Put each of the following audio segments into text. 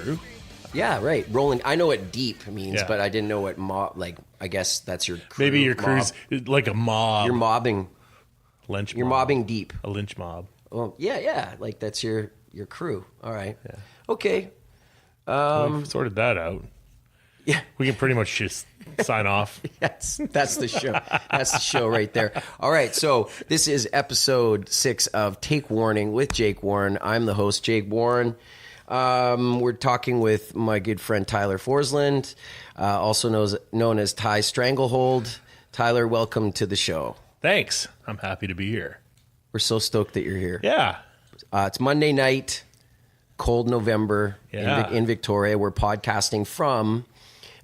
crew. Yeah, right. Rolling. I know what deep means, Yeah. but I didn't know what mob. Like, I guess that's your crew. Maybe your mob. crew's like a mob. You're mobbing. Lynch You're mob. mobbing deep. A lynch mob. Well, yeah. Like that's your crew. All right. Yeah. Okay. We've sorted that out. Yeah. We can pretty much just sign off. Yes, that's the show. That's the show right there. All right, so this is episode 6 of Take Warning with Jake Warren. I'm the host, Jake Warren. We're talking with my good friend Tyler Forsland, also known as Ty Stranglehold. Tyler, welcome to the show. Thanks. I'm happy to be here. We're so stoked that you're here. Yeah. It's Monday night, cold November in Victoria. We're podcasting from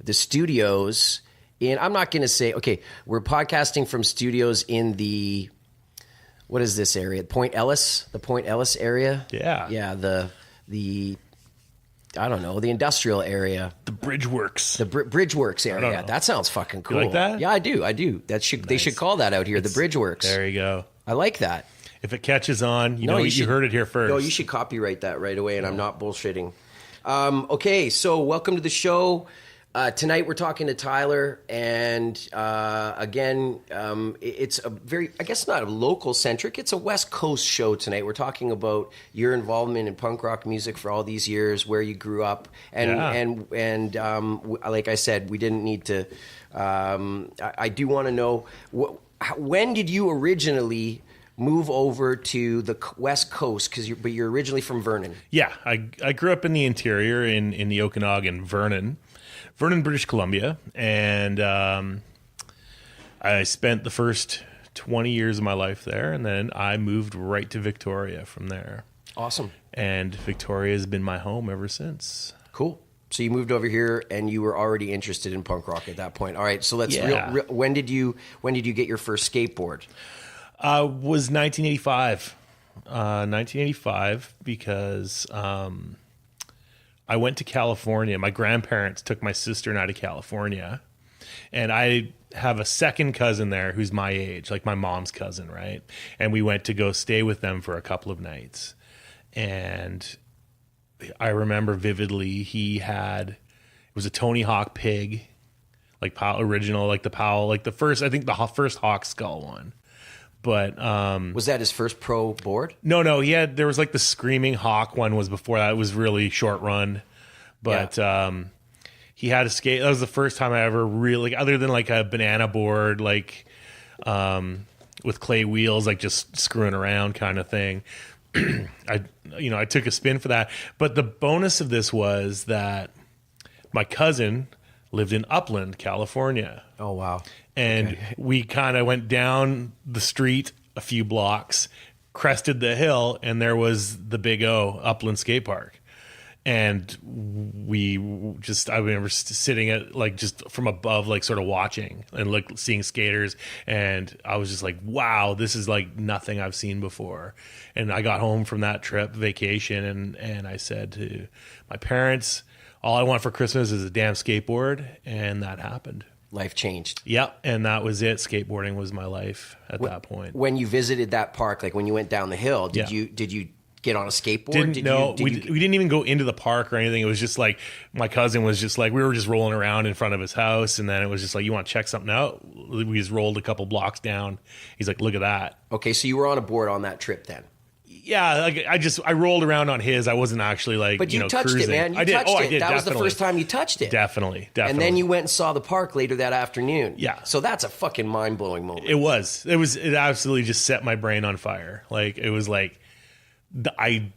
the studios in, I'm not going to say, okay, we're podcasting from studios in the, what is this area? The Point Ellis area? Yeah. Yeah, the I don't know, the industrial area. The Bridgeworks. The Bridgeworks area. know. That sounds fucking cool. You like that? Yeah, I do. They should call that out here, the Bridgeworks. There you go. I like that. If it catches on, you heard it here first. No, you should copyright that right away, and I'm not bullshitting. Okay, so welcome to the show. Tonight we're talking to Tyler, and again, it's a very, I guess not a local centric, it's a West Coast show tonight. We're talking about your involvement in punk rock music for all these years, where you grew up, and like I said, we didn't need to. I do want to know when did you originally move over to the West Coast? But you're originally from Vernon. Yeah, I grew up in the interior in the Okanagan, Vernon, British Columbia, and I spent the first 20 years of my life there, and then I moved right to Victoria from there. Awesome. And Victoria has been my home ever since. Cool. So you moved over here, and you were already interested in punk rock at that point. All right. So let's. Yeah. When did you get your first skateboard? Was 1985. 1985 because I went to California. My grandparents took my sister and I to California. And I have a second cousin there who's my age, like my mom's cousin, right? And we went to go stay with them for a couple of nights. And I remember vividly it was a Tony Hawk Pig, like original, like the Powell, like the first Hawk Skull one. But was that his first pro board? No, there was like the Screaming Hawk one was before that. It was really short run. But he had a skate. That was the first time I ever really, other than like a banana board, like with clay wheels, like just screwing around kind of thing. I took a spin for that. But the bonus of this was that my cousin lived in Upland, California. Oh, wow. And we kind of went down the street a few blocks, crested the hill, and there was the Big O Upland Skatepark. And I remember sitting at like just from above, like sort of watching and seeing skaters. And I was just like, wow, this is like nothing I've seen before. And I got home from that vacation and I said to my parents, all I want for Christmas is a damn skateboard. And that happened. Life changed. Yep, and that was it. Skateboarding was my life at that point. When you visited that park, like when you went down the hill, did you get on a skateboard? We didn't even go into the park or anything. It was just like my cousin was just like, we were just rolling around in front of his house, and then it was just like, you want to check something out? We just rolled a couple blocks down. He's like, look at that. Okay, so you were on a board on that trip then? Yeah, like I rolled around on his. I wasn't actually like, but you touched cruising. it, man. I did. Touched it. I did. That definitely. was the first time you touched it. Definitely. And then you went and saw the park later that afternoon. Yeah. So that's a fucking mind blowing moment. It absolutely just set my brain on fire. Like it was like, I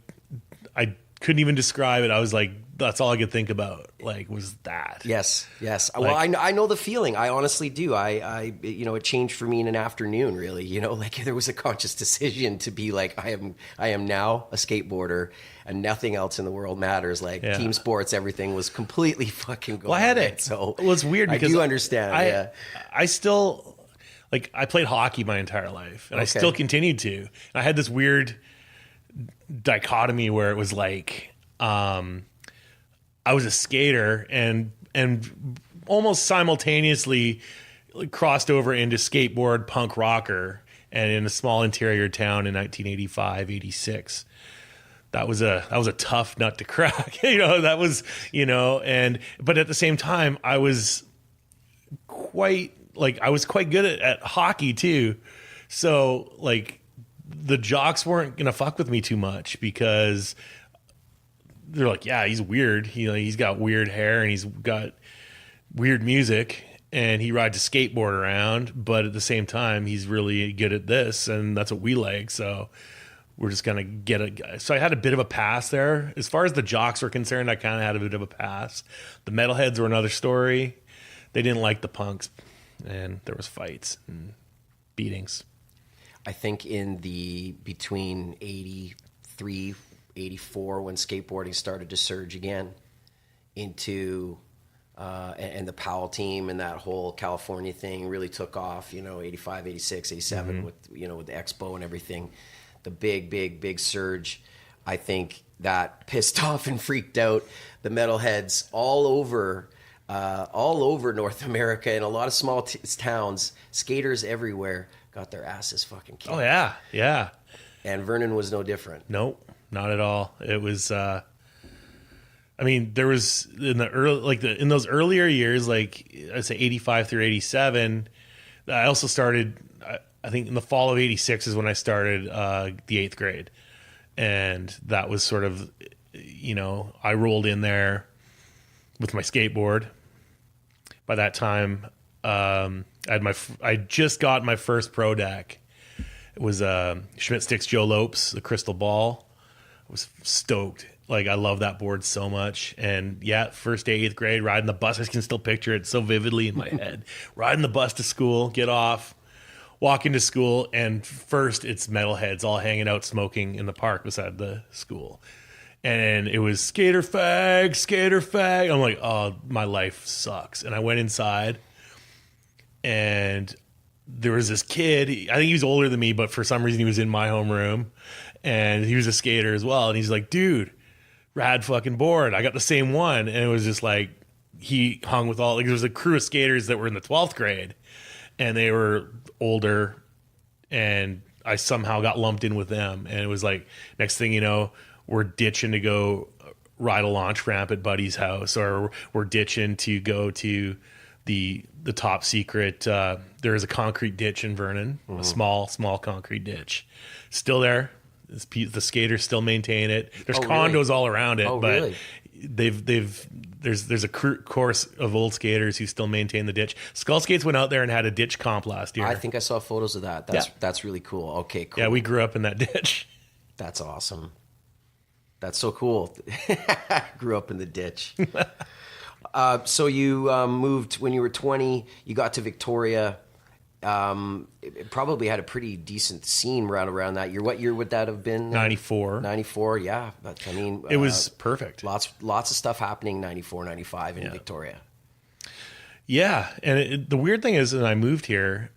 couldn't even describe it. I was like, that's all I could think about. Like, was that? Yes. Well, I know the feeling. I honestly do. It changed for me in an afternoon. Really, like there was a conscious decision to be like, I am now a skateboarder, and nothing else in the world matters. Like team sports, everything was completely fucking going. Well, I had right. it. So it's weird because I do understand. I still I played hockey my entire life, and I still continued to. And I had this weird dichotomy where it was like I was a skater and almost simultaneously crossed over into skateboard punk rocker, and in a small interior town in 1985, 86. that was a tough nut to crack. That was, but at the same time, I was quite good at hockey too. So like the jocks weren't going to fuck with me too much because they're like, yeah, he's weird. He's got weird hair and he's got weird music and he rides a skateboard around, but at the same time, he's really good at this and that's what we like. So we're just going to get it. So I had a bit of a pass there. As far as the jocks were concerned, I kind of had a bit of a pass. The metalheads were another story. They didn't like the punks and there was fights and beatings. I think between 83, 84, when skateboarding started to surge again into, and the Powell team and that whole California thing really took off, 85, 86, 87 with the Expo and everything, the big surge. I think that pissed off and freaked out the metalheads all over North America and a lot of small towns. Skaters everywhere got their asses fucking kicked. Oh yeah, yeah. And Vernon was no different. Nope, not at all. It was. There was in the early, in those earlier years, like I say, 85 through 87. I also started. I think in the fall of 86 is when I started the 8th grade, and that was sort of, I rolled in there with my skateboard. By that time, I just got my first pro deck. It was Schmidt Sticks Joe Lopes, the Crystal Ball. I was stoked. Like, I love that board so much. And yeah, first day, 8th grade, riding the bus. I can still picture it so vividly in my head. Riding the bus to school, get off, walk into school, and first it's metalheads all hanging out smoking in the park beside the school. And it was skater fag, skater fag. I'm like, oh, my life sucks. And I went inside, and there was this kid. I think he was older than me, but for some reason he was in my homeroom. And he was a skater as well. And he's like, dude, rad fucking board. I got the same one. And it was just like, he hung with there was a crew of skaters that were in the 12th grade. And they were older. And I somehow got lumped in with them. And it was like, next thing you know, we're ditching to go ride a launch ramp at Buddy's house, or we're ditching to go to the top secret. There is a concrete ditch in Vernon, a small concrete ditch, still there. The skaters still maintain it. There's condos really? All around it, but really? There's a course of old skaters who still maintain the ditch. Skull Skates went out there and had a ditch comp last year. I think I saw photos of that. That's really cool. Okay, cool. Yeah, we grew up in that ditch. That's awesome. That's so cool. Grew up in the ditch. So you moved when you were 20. You got to Victoria. It probably had a pretty decent scene around that year. What year would that have been? 94. 94, yeah. But I mean, it was perfect. Lots of stuff happening 94, 95 in Victoria. Yeah, and the weird thing is, when I moved here,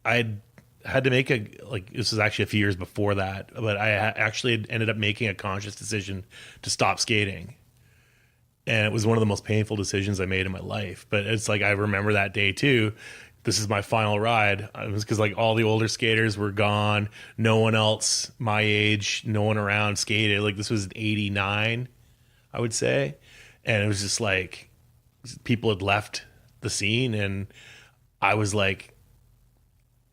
I had to make this was actually a few years before that, but I actually ended up making a conscious decision to stop skating. And it was one of the most painful decisions I made in my life. But it's like, I remember that day too. This is my final ride. It was because like all the older skaters were gone. No one else my age, no one around skated. Like, this was 89, I would say. And it was just like people had left the scene. And I was like,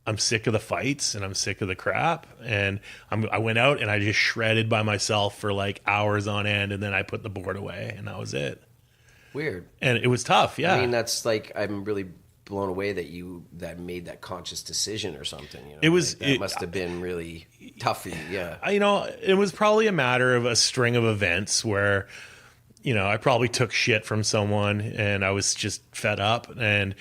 I'm sick of the fights and I'm sick of the crap. And I went out and I just shredded by myself for like hours on end. And then I put the board away and that was it. Weird. And it was tough. Yeah. I mean, that's like, I'm really blown away that you made that conscious decision or something. It was, like, that must have been really tough for you. Yeah. It was probably a matter of a string of events where, I probably took shit from someone and I was just fed up and,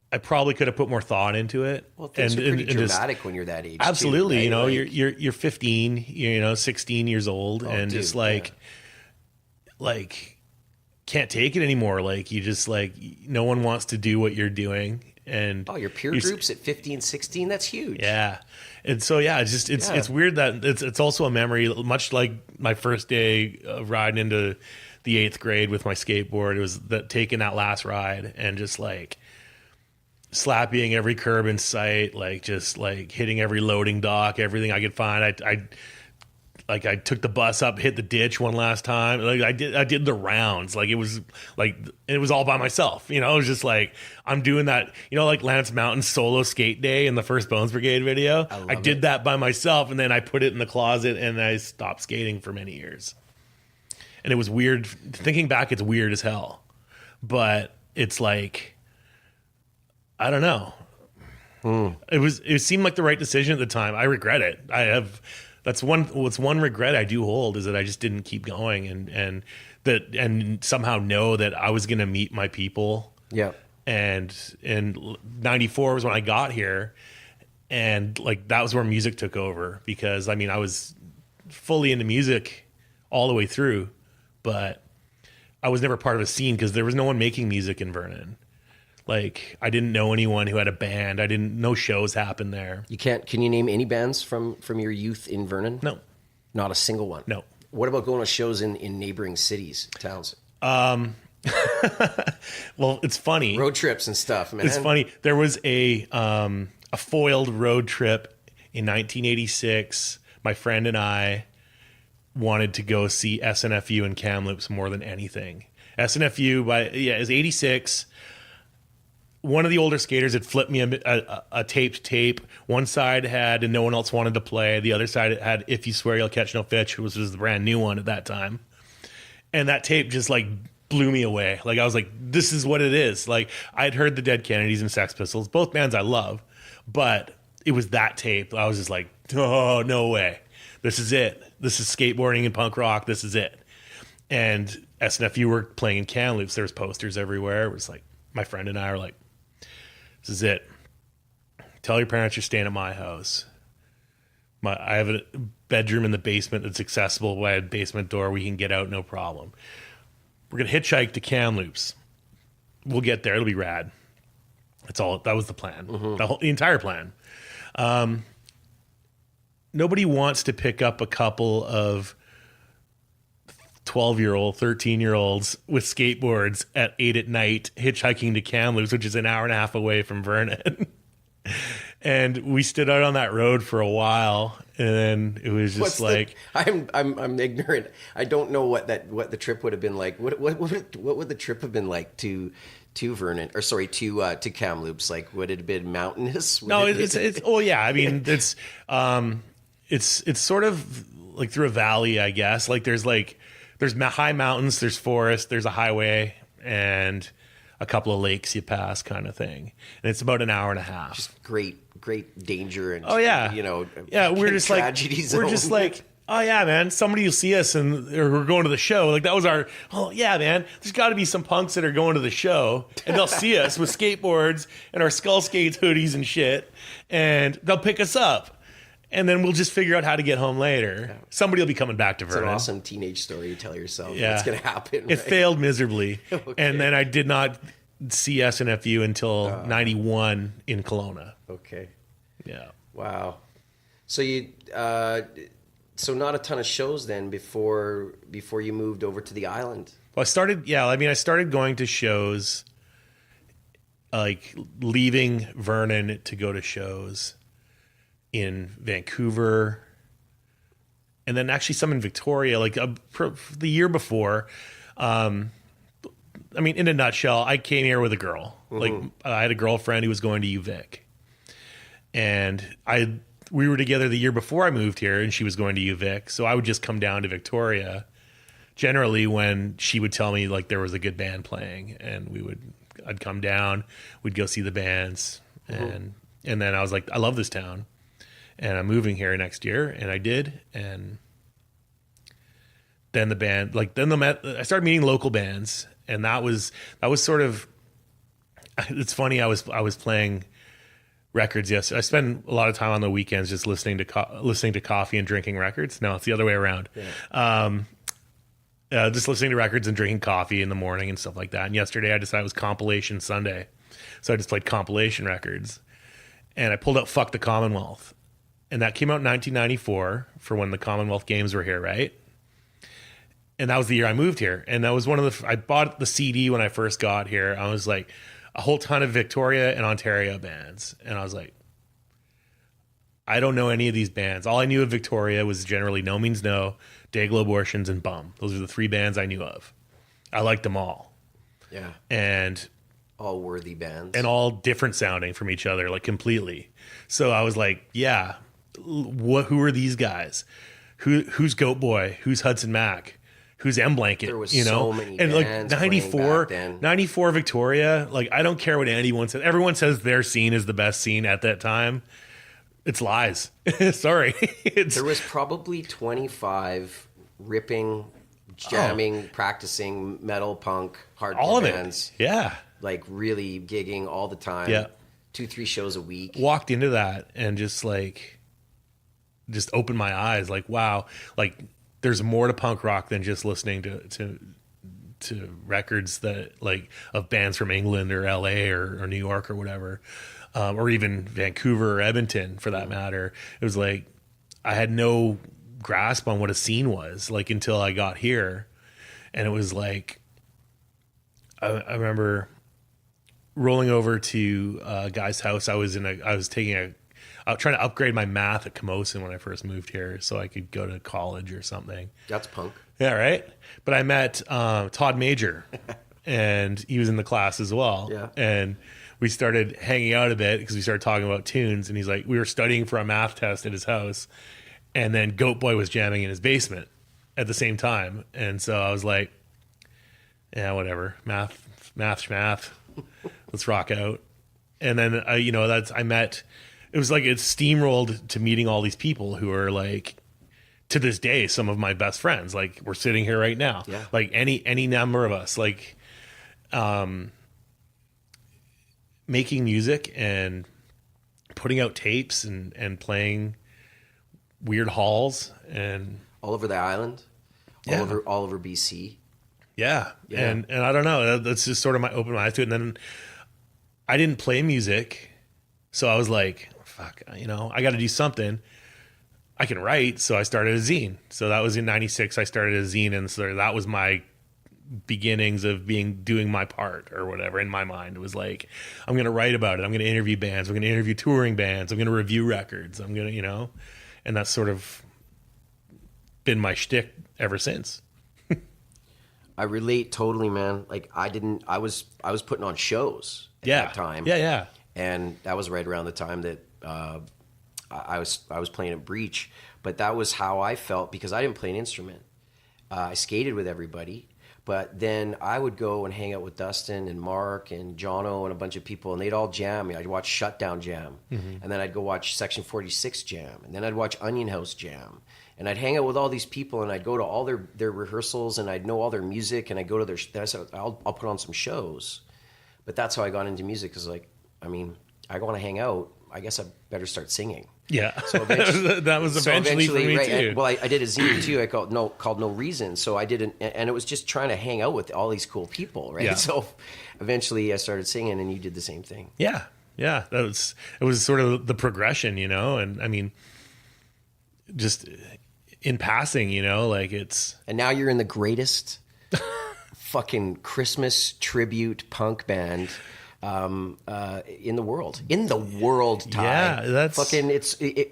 I probably could have put more thought into it. Well, things are pretty dramatic when you're that age. Absolutely. Too, right? You're 15, 16 years old and just like can't take it anymore. Like, you just like, no one wants to do what you're doing. And your peer groups at 15, 16, that's huge. Yeah. And so, it's weird that it's also a memory, much like my first day of riding into the 8th grade with my skateboard. It was taking that last ride and just like slapping every curb in sight, like just like hitting every loading dock, everything I could find. I like I took the bus up, hit the ditch one last time. Like I did the rounds. Like it was all by myself. You know, it was just like I'm doing that. You know, like Lance Mountain's solo skate day in the first Bones Brigade video. I did that by myself, and then I put it in the closet, and I stopped skating for many years. And it was weird. Thinking back, it's weird as hell. But it's like, I don't know. It seemed like the right decision at the time. I regret it. That's one regret I do hold, is that I just didn't keep going and somehow know that I was going to meet my people. Yeah. And in 94 was when I got here, and like that was where music took over, because I mean, I was fully into music all the way through, but I was never part of a scene because there was no one making music in Vernon. Like, I didn't know anyone who had a band. No shows happened there. Can you name any bands from your youth in Vernon? No. Not a single one? No. What about going to shows in neighboring cities, towns? Well, it's funny. Road trips and stuff, man. It's funny. There was a foiled road trip in 1986. My friend and I wanted to go see SNFU and Kamloops more than anything. SNFU, it was 86. One of the older skaters had flipped me a taped tape. One side had "And No One Else Wanted to Play." The other side had "If You Swear You'll Catch No Fish," which was the brand new one at that time. And that tape just like blew me away. Like I was like, this is what it is. Like I'd heard the Dead Kennedys and Sex Pistols, both bands I love, but it was that tape. I was just like, oh, no way. This is it. This is skateboarding and punk rock. This is it. And SNFU were playing in Kamloops. There was posters everywhere. It was like, my friend and I were like, this is it. Tell your parents you're staying at my house. I have a bedroom in the basement that's accessible by a basement door. We can get out, no problem. We're going to hitchhike to Kamloops. We'll get there. It'll be rad. That's all. That was the plan. The entire plan. Nobody wants to pick up a couple of 12-year-old, 13-year-olds with skateboards at 8 at night hitchhiking to Kamloops, which is an hour and a half away from Vernon. And we stood out on that road for a while, and then it was just I'm ignorant. I don't know what the trip would have been like. What would the trip have been like to Vernon, or sorry, to Kamloops? Like, would it have been mountainous? It's oh yeah. I mean, it's sort of like through a valley, I guess. Like there's high mountains, there's forest, there's a highway, and a couple of lakes you pass, kind of thing. And it's about an hour and a half. Just great danger and we're just tragedy like we're just like, oh yeah, man, somebody will see us and we're going to the show. Like that was our, oh yeah, man, there's got to be some punks that are going to the show and they'll see us with skateboards and our Skull Skates hoodies and shit, and they'll pick us up. And then we'll just figure out how to get home later. Yeah. Somebody will be coming back to Vernon. It's an awesome teenage story you tell yourself. Yeah. It's going to happen. It failed miserably. Okay. And then I did not see SNFU until 91 in Kelowna. Okay. Yeah. Wow. So so not a ton of shows then before you moved over to the island. Well, I started going to shows, like leaving Vernon to go to shows in Vancouver, and then actually some in Victoria, like the year before. I mean, in a nutshell, I came here with a girl. Like I had a girlfriend who was going to UVic, and we were together the year before I moved here, and she was going to UVic. So I would just come down to Victoria generally when she would tell me like there was a good band playing, and I'd come down, we'd go see the bands, and then I was like, I love this town, and I'm moving here next year, and I did, and then I started meeting local bands, and that was sort of, it's funny, I was playing records yesterday. I spend a lot of time on the weekends just listening to coffee and drinking records. No, it's the other way around. Yeah. Just listening to records and drinking coffee in the morning and stuff like that. And yesterday I decided it was compilation Sunday, so I just played compilation records, and I pulled out "Fuck the Commonwealth," and that came out in 1994 for when the Commonwealth Games were here, right? And that was the year I moved here. And that was I bought the CD when I first got here. I was like, a whole ton of Victoria and Ontario bands. And I was like, I don't know any of these bands. All I knew of Victoria was generally No Means No, Dayglow Abortions, and Bum. Those are the 3 bands I knew of. I liked them all. Yeah. And all worthy bands. And all different sounding from each other, like completely. So I was like, yeah, who are these guys? Who's Goat Boy? Who's Hudson Mack? Who's M Blanket? There was you know? so many and bands like 94 Victoria, like I don't care what anyone says. Everyone says their scene is the best scene at that time. It's lies. Sorry. There was probably 25 ripping, jamming, practicing metal, punk, hardcore all of bands. It. Yeah. Like really gigging all the time. Yeah. 2-3 shows a week. Walked into that and just opened my eyes. Like, wow, like there's more to punk rock than just listening to records that like of bands from England or LA or New York or whatever. Or even Vancouver or Edmonton for that matter. It was like I had no grasp on what a scene was like until I got here. And it was like I remember rolling over to a guy's house. I was trying to upgrade my math at Camosun when I first moved here so I could go to college or something. That's punk. Yeah, right? But I met Todd Major and he was in the class as well. Yeah. And we started hanging out a bit because we started talking about tunes. And he's like, we were studying for a math test at his house. And then Goat Boy was jamming in his basement at the same time. And so I was like, yeah, whatever. Math. Let's rock out. And then, it was like it steamrolled to meeting all these people who are like, to this day, some of my best friends. Like we're sitting here right now. Yeah. Like any number of us, like, making music and putting out tapes and playing weird halls and all over the island, all over BC. Yeah. And I don't know, that's just sort of opened my eyes to it. And then I didn't play music. So I was like, fuck, I got to do something. I can write. So I started a zine. So that was in 96. I started a zine. And so that was my beginnings of doing my part or whatever in my mind. It was like, I'm going to write about it. I'm going to interview bands. I'm going to interview touring bands. I'm going to review records. I'm going to, and that's sort of been my shtick ever since. I relate totally, man. Like I was putting on shows at that time. Yeah. And that was right around the time that I was playing at Breach. But that was how I felt because I didn't play an instrument. I skated with everybody. But then I would go and hang out with Dustin and Mark and Jono and a bunch of people, and they'd all jam. I'd watch Shutdown jam, and then I'd go watch Section 46 jam, and then I'd watch Onion House jam. And I'd hang out with all these people, and I'd go to all their rehearsals, and I'd know all their music, and I'd go to their. Then I said, I'll put on some shows. But that's how I got into music. Because I want to hang out. I guess I better start singing. Yeah, so eventually, that was eventually for me right, too. And, I did a zine too. I called No Reason. So I did and it was just trying to hang out with all these cool people, right? Yeah. So eventually I started singing, and you did the same thing. Yeah. It was sort of the progression, and I mean, just in passing, like it's. And now you're in the greatest fucking Christmas tribute punk band. In the world, Ty. Yeah, that's fucking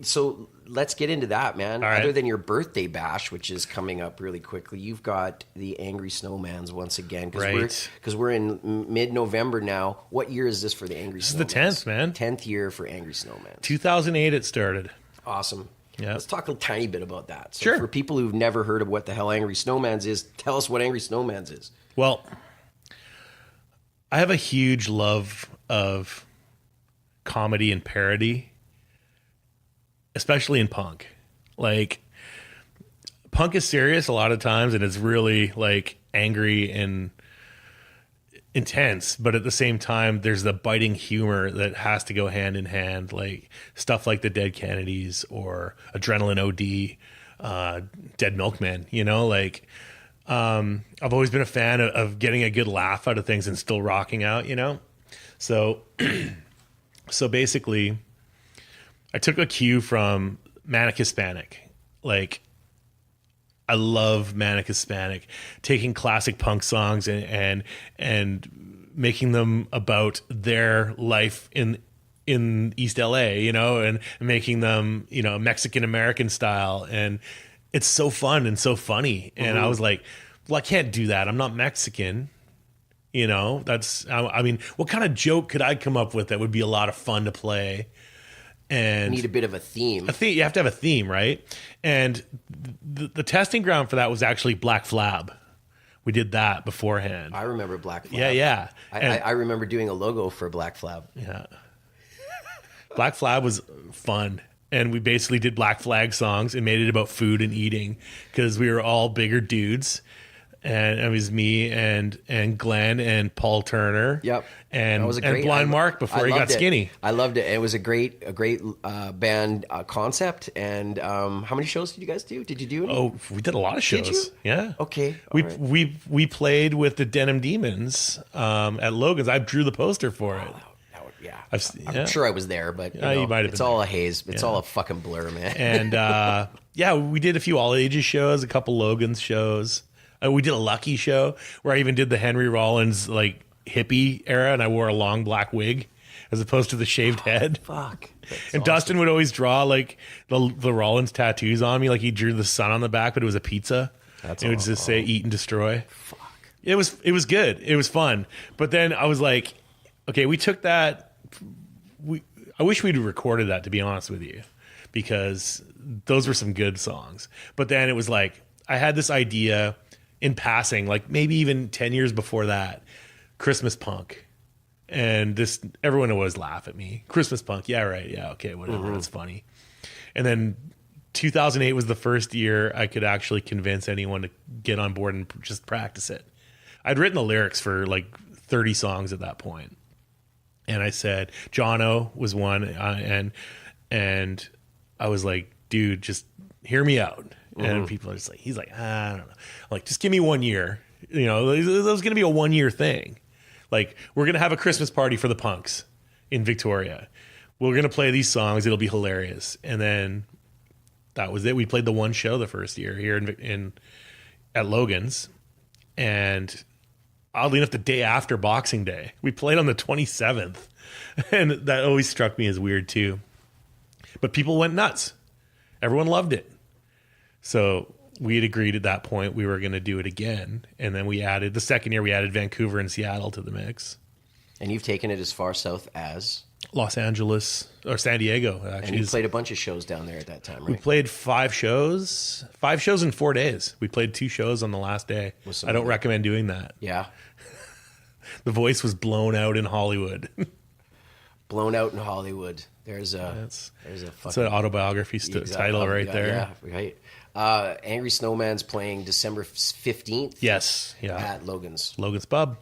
so let's get into that, man. All right. Other than your birthday bash, which is coming up really quickly, you've got the Angry Snowmans once again. Because we're in mid-November now. What year is this for the Angry Snowmans? This is the 10th, man. 10th year for Angry Snowmans. 2008 it started. Awesome. Yeah. Let's talk a tiny bit about that. So sure. For people who've never heard of what the hell Angry Snowmans is, tell us what Angry Snowmans is. Well, I have a huge love of comedy and parody, especially in punk. Like, punk is serious a lot of times, and it's really like angry and intense, but at the same time, there's the biting humor that has to go hand in hand, like stuff like the Dead Kennedys or Adrenaline OD, Dead Milkmen, I've always been a fan of getting a good laugh out of things and still rocking out, So, so basically, I took a cue from Manic Hispanic. Like, I love Manic Hispanic, taking classic punk songs and making them about their life in in East LA, and making them, Mexican American style. And it's so fun and so funny. And I was like, well, I can't do that. I'm not Mexican. I mean, what kind of joke could I come up with that would be a lot of fun to play? And you need a bit of a theme. You have to have a theme, right? And the testing ground for that was actually Black Flab. We did that beforehand. I remember Black Flab. Yeah. I remember doing a logo for Black Flab. Yeah. Black Flab was fun. And we basically did Black Flag songs and made it about food and eating because we were all bigger dudes. And it was me and Glenn and Paul Turner. Yep. And, that was a great, and Blind Mark before he got skinny. I loved it. It was a great band concept. And how many shows did you guys do? Did you do any? Oh, we did a lot of shows. Did you? Yeah. Okay. We played with the Denim Demons at Logan's. I drew the poster for it. Yeah. I'm sure I was there, but you might have it's been all there. a haze. It's all a fucking blur, man. And we did a few all ages shows, a couple Logan's shows. We did a Lucky show where I even did the Henry Rollins like hippie era, and I wore a long black wig as opposed to the shaved head. Fuck. And awesome. Dustin would always draw like the Rollins tattoos on me, like he drew the sun on the back, but it was a pizza. It would just say "Eat and Destroy." Fuck. It was good. It was fun. But then I was like, okay, we took that. I wish we'd recorded that, to be honest with you, because those were some good songs. But then it was like I had this idea in passing, like maybe even 10 years before that, Christmas punk. And everyone would always laugh at me. Christmas punk, yeah, right, yeah, okay, whatever, that's funny. And then 2008 was the first year I could actually convince anyone to get on board and just practice it. I'd written the lyrics for like 30 songs at that point. And I said, Jono was one, and I was like, dude, just hear me out. And people are just like, he's like, I don't know. I'm like, just give me 1 year. That was going to be a 1 year thing. Like, we're going to have a Christmas party for the punks in Victoria. We're going to play these songs. It'll be hilarious. And then that was it. We played the one show the first year here at Logan's. And oddly enough, the day after Boxing Day, we played on the 27th. And that always struck me as weird too. But people went nuts. Everyone loved it. So we had agreed at that point we were going to do it again. And then the second year we added Vancouver and Seattle to the mix. And you've taken it as far south as? Los Angeles, or San Diego, actually. And you played a bunch of shows down there at that time, right? We played 5 shows in 4 days. We played 2 shows on the last day. I don't recommend doing that. Yeah. The voice was blown out in Hollywood. Blown out in Hollywood. There's an autobiography title right there. Yeah, right. Angry Snowman's playing December 15th. Yes, yeah. At Logan's Pub.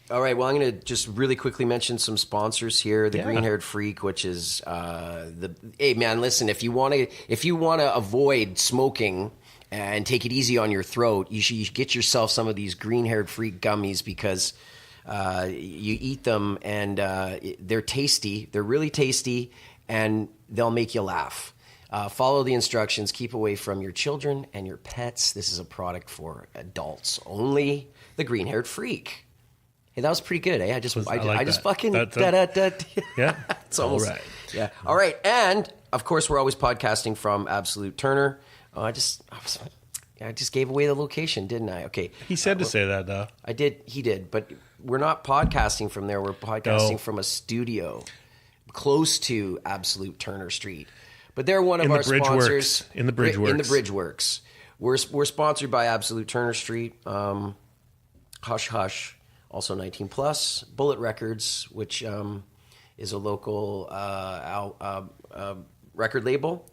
All right. Well, I'm going to just really quickly mention some sponsors here. The Green Haired Freak, which is hey man, listen. If you want to avoid smoking and take it easy on your throat, you should get yourself some of these Green Haired Freak gummies because you eat them and they're tasty. They're really tasty and they'll make you laugh. Follow the instructions. Keep away from your children and your pets. This is a product for adults only. The Green Haired Freak. Hey, that was pretty good, eh? I just fucking yeah. It's almost all right. Yeah. All right, and of course we're always podcasting from Absolute Turner. I just gave away the location, didn't I? Okay. He said to say that though. I did. He did, but we're not podcasting from there. We're podcasting from a studio close to Absolute Turner Street. But they're one of our sponsors in the Bridgeworks. In the Bridgeworks, we're sponsored by Absolute Turner Street. Hush Hush. Also 19 plus, Bullet Records, which is a local record label,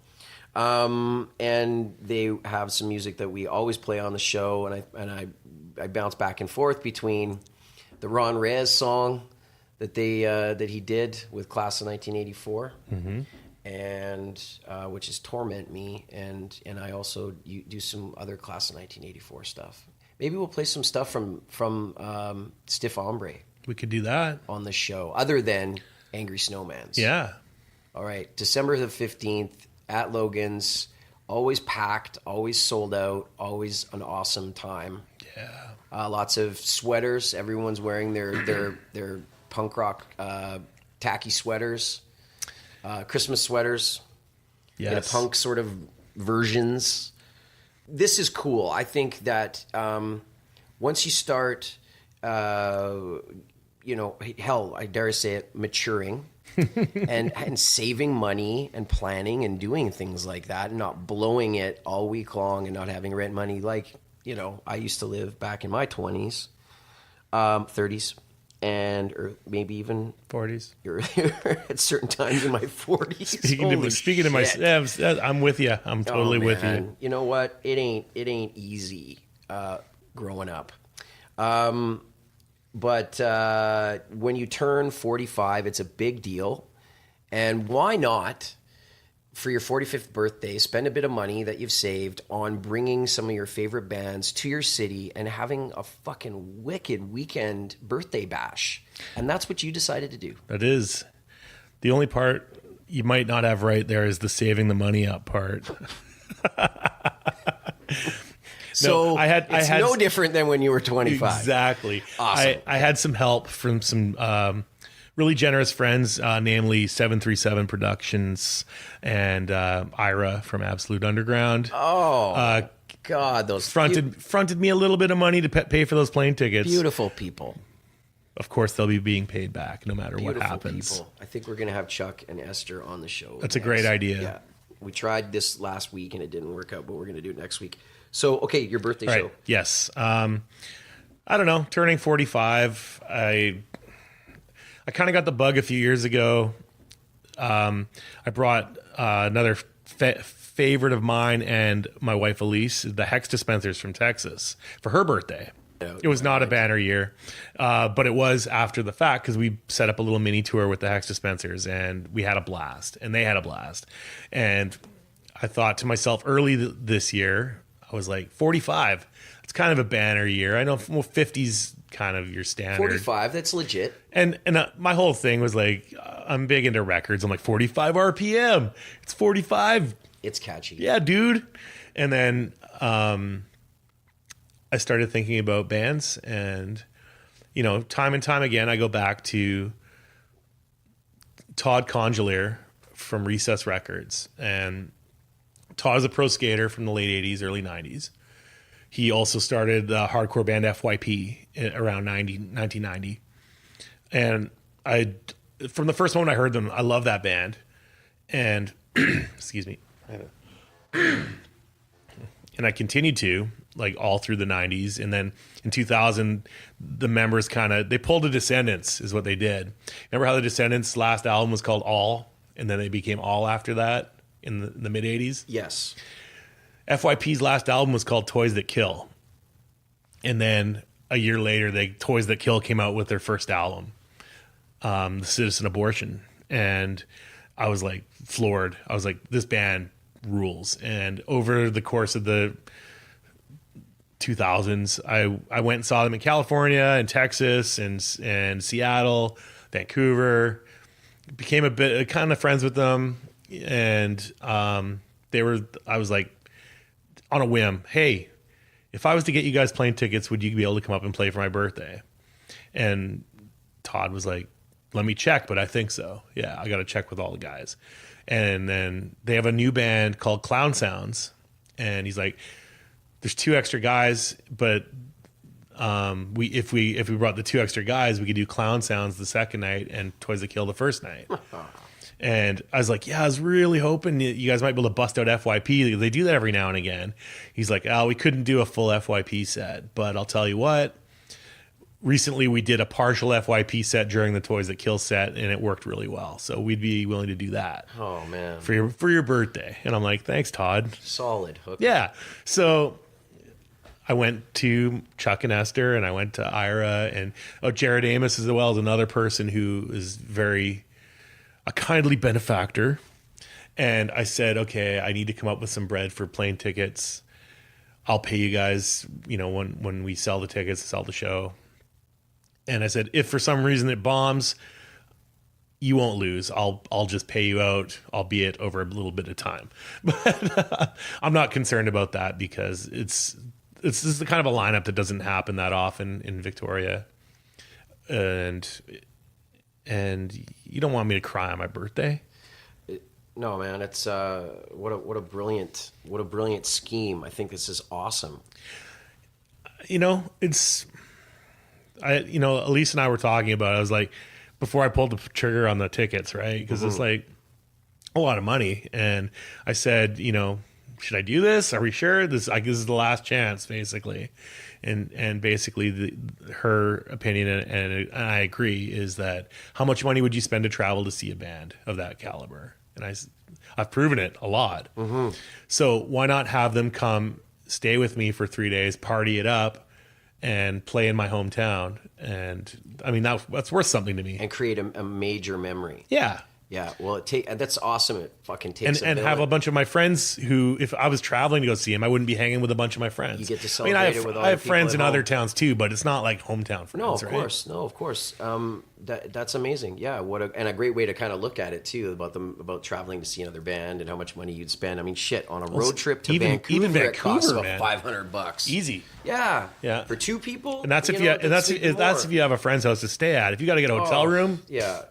and they have some music that we always play on the show. And I bounce back and forth between the Ron Reyes song that he did with Class of 1984, and which is Torment Me, and I also do some other Class of 1984 stuff. Maybe we'll play some stuff from Stiff Hombre. We could do that on the show, other than Angry Snowman's. Yeah. All right, December the 15th at Logan's. Always packed, always sold out, always an awesome time. Yeah. Lots of sweaters. Everyone's wearing their punk rock tacky sweaters, Christmas sweaters, in a punk sort of versions. This is cool. I think that once you start, hell, I dare say it, maturing and saving money and planning and doing things like that, and not blowing it all week long and not having rent money like, I used to live back in my 20s, 30s, or maybe even 40s. At certain times in my 40s. Speaking of my, I'm with you. I'm totally with you. You know what? It ain't easy growing up. But when you turn 45, it's a big deal. And why not, for your 45th birthday, spend a bit of money that you've saved on bringing some of your favorite bands to your city and having a fucking wicked weekend birthday bash. And that's what you decided to do. That is. The only part you might not have right there is the saving the money up part. So it's no different than when you were 25. Exactly. Awesome. I had some help from some really generous friends, namely 737 Productions and Ira from Absolute Underground. Oh, God, those fronted me a little bit of money to pay for those plane tickets. Beautiful people. Of course, they'll be being paid back no matter what happens. People. I think we're going to have Chuck and Esther on the show. That's a great idea. Yeah. We tried this last week and it didn't work out, but we're going to do it next week. So, okay, your birthday show. Yes. I don't know. Turning 45. I kind of got the bug a few years ago. I brought another favorite of mine and my wife Elise, the Hex Dispensers from Texas, for her birthday. It was not a banner year, but it was after the fact because we set up a little mini tour with the Hex Dispensers and we had a blast and they had a blast. And I thought to myself early this year, I was like, 45. It's kind of a banner year. I know 50's kind of your standard. 45, that's legit. And my whole thing was like, I'm big into records. I'm like, 45 RPM. It's 45. It's catchy. Yeah, dude. And then I started thinking about bands and, time and time again, I go back to Todd Congealier from Recess Records. And Todd is a pro skater from the late 80s, early 90s. He also started the hardcore band FYP around 1990. And from the first moment I heard them, I love that band. And, excuse me. And I continued to, like, all through the 90s. And then in 2000, the members they pulled the Descendants is what they did. Remember how the Descendants' last album was called All? And then they became All after that? In the mid 80s? Yes. FYP's last album was called Toys That Kill. And then a year later, Toys That Kill came out with their first album, The Citizen Abortion. And I was like floored. I was like, this band rules. And over the course of the 2000s, I went and saw them in California and Texas and Seattle, Vancouver. Became a bit kind of friends with them. And I was like, on a whim, hey, if I was to get you guys plane tickets, would you be able to come up and play for my birthday? And Todd was like, let me check, but I think so. Yeah, I got to check with all the guys. And then they have a new band called Clown Sounds. And he's like, there's 2 extra guys, but if we brought the 2 extra guys, we could do Clown Sounds the second night and Toys That Kill the first night. And I was like, yeah, I was really hoping you guys might be able to bust out FYP. They do that every now and again. He's like, oh, we couldn't do a full FYP set, but I'll tell you what. Recently, we did a partial FYP set during the Toys That Kill set, and it worked really well. So we'd be willing to do that. Oh, man. For your birthday. And I'm like, thanks, Todd. Solid hook. Yeah. So I went to Chuck and Esther, and I went to Ira, and Jared Amos as well as another person who is a kindly benefactor. And I said, okay, I need to come up with some bread for plane tickets. I'll pay you guys, when we sell the tickets, sell the show. And I said, if for some reason it bombs, you won't lose. I'll just pay you out, albeit over a little bit of time. But I'm not concerned about that because it's just the kind of a lineup that doesn't happen that often in Victoria. And and you don't want me to cry on my birthday. No, man, it's what a brilliant scheme. I think this is awesome. Elise and I were talking about it. I was like, before I pulled the trigger on the tickets, right? Because it's like a lot of money. And I said, should I do this? Are we sure? This is the last chance, basically. And basically her opinion, and I agree, is that how much money would you spend to travel to see a band of that caliber? And I've proven it a lot. So why not have them come stay with me for 3 days, party it up, and play in my hometown? And I mean, that's worth something to me. And create a major memory. Yeah. Yeah, well, that's awesome. It fucking takes and have a bunch of my friends who, if I was traveling to go see him, I wouldn't be hanging with a bunch of my friends. You get to celebrate it with all I have the friends in people at other home. towns too, but it's not like hometown friends. No, of right? course, no, of course. That's amazing. Yeah, and a great way to kind of look at it too about traveling to see another band and how much money you'd spend. I mean, shit, on a road trip to Vancouver, it costs about $500. Easy. Yeah, yeah, for two people. And that's if that's if you have a friend's house to stay at. If you got to get a hotel room, yeah.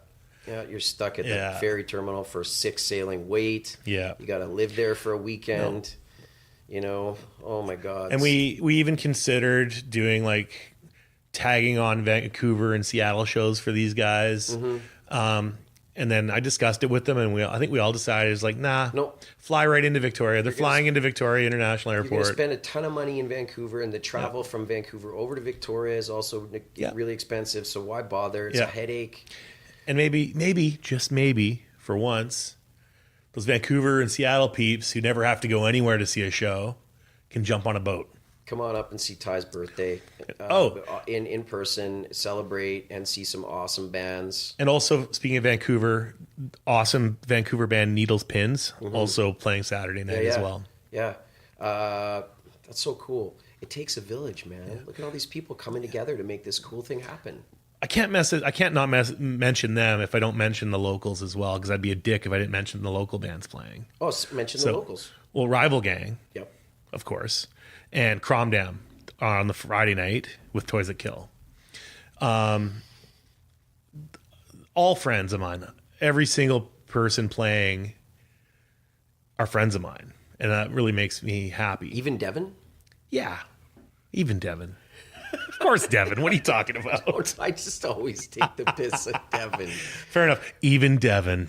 Yeah, you're stuck at the ferry terminal for 6 sailing wait. Yeah. You got to live there for a weekend. Oh my God. And we even considered doing like tagging on Vancouver and Seattle shows for these guys. And then I discussed it with them, and I think we all decided it's like, nah, nope. Fly right into Victoria. They're flying into Victoria International Airport. You're going to spend a ton of money in Vancouver, and the travel from Vancouver over to Victoria is also really expensive. So why bother? It's a headache. And maybe, just maybe, for once, those Vancouver and Seattle peeps who never have to go anywhere to see a show can jump on a boat. Come on up and see Ty's birthday. In person, celebrate and see some awesome bands. And also, speaking of Vancouver, awesome Vancouver band Needles Pins, also playing Saturday night as well. Yeah. That's so cool. It takes a village, man. Yeah. Look at all these people coming together to make this cool thing happen. I can't not mention them if I don't mention the locals as well, because I'd be a dick if I didn't mention the local bands playing. Oh, mention the locals. Well, Rival Gang. Yep. Of course. And Cromdam on the Friday night with Toys That Kill. All friends of mine. Every single person playing are friends of mine. And that really makes me happy. Even Devin? Yeah. Even Devin. Of course, Devin. What are you talking about? I just always take the piss at Devin. Fair enough. Even Devin.